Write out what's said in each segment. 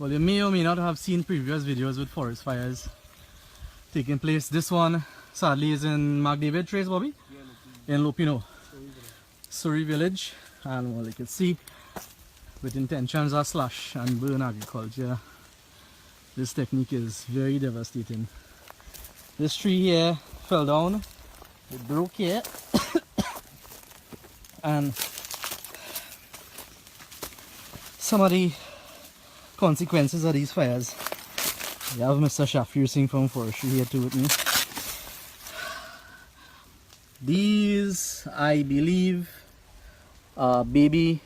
Well, you may or may not have seen previous videos with forest fires taking place. This one, sadly, is in McDavid Trace, Bobby? Yeah, in Lopinot, Surrey Village. And well, you can see, with intentions of slash and burn agriculture, this technique is very devastating. This tree here fell down, it broke here, and some of the consequences of these fires. You have Mr. Singh from forestry here too with me. These, I believe, are baby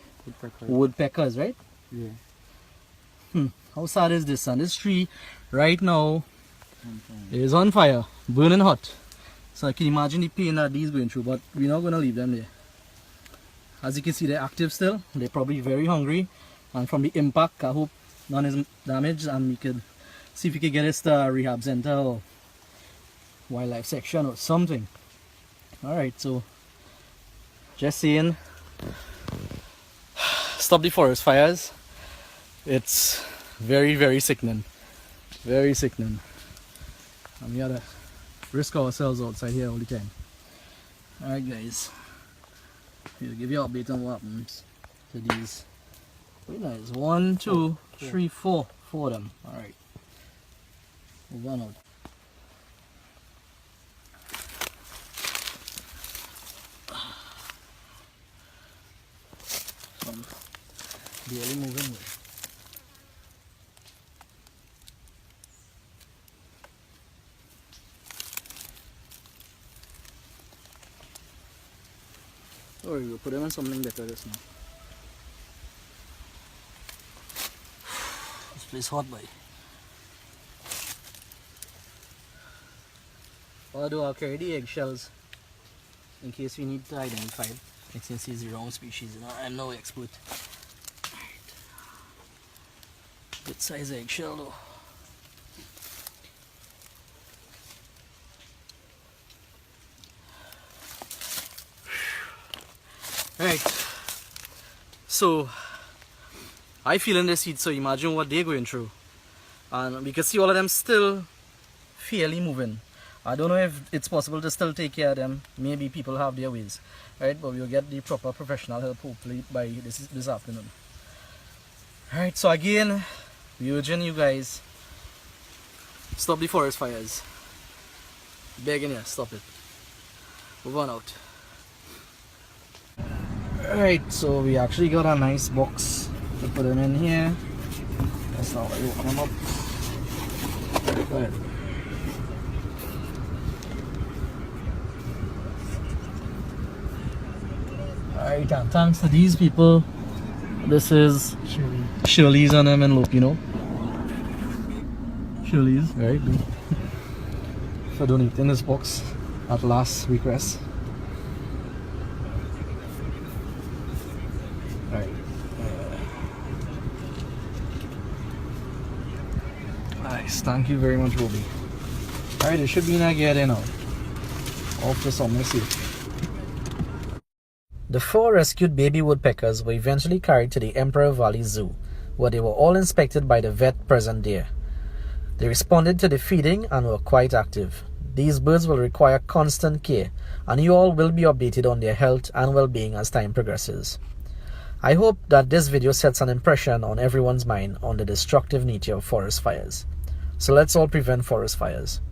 woodpeckers, right? Yeah. How sad is this? And this tree right now is on fire, burning hot. So I can imagine the pain that these going through, but we're not going to leave them there. As you can see, they're active still. They're probably very hungry, and from the impact, I hope none is damaged, and we could see if we could get this to a rehab center or wildlife section or something. Alright, so just saying, stop the forest fires. It's very, very sickening. Very sickening. And we gotta risk ourselves outside here all the time. Alright guys, we'll give you an update on what happens to these. Very nice. 1, 2, 3, 4. 4 of them. Alright. Move on out. Some barely moving with. Or we'll put them on something better just now. This place hot, boy. Although I'll carry the eggshells in case we need to identify it. Since it's the wrong species, you know, I'm no expert. Right. Good size eggshell though. Right. So I feel in this heat, so imagine what they're going through. And we can see all of them still fairly moving. I don't know if it's possible to still take care of them. Maybe people have their ways, right? But we'll get the proper professional help hopefully by this afternoon. Alright, so again, we urging you guys, stop the forest fires. Begging you, stop it. Move on out. Alright, so we actually got a nice box to put them in here. That's not why you open them up. Go ahead. Alright, and thanks to these people. This is Shirley's on them and Lopinot. Shirley's, very good. For donating this box at last request. Alright. Nice, thank you very much, Roby. Alright, it should be in a gear there now. Off to somewhere safe. The 4 rescued baby woodpeckers were eventually carried to the Emperor Valley Zoo, where they were all inspected by the vet present there. They responded to the feeding and were quite active. These birds will require constant care, and you all will be updated on their health and well-being as time progresses. I hope that this video sets an impression on everyone's mind on the destructive nature of forest fires. So let's all prevent forest fires.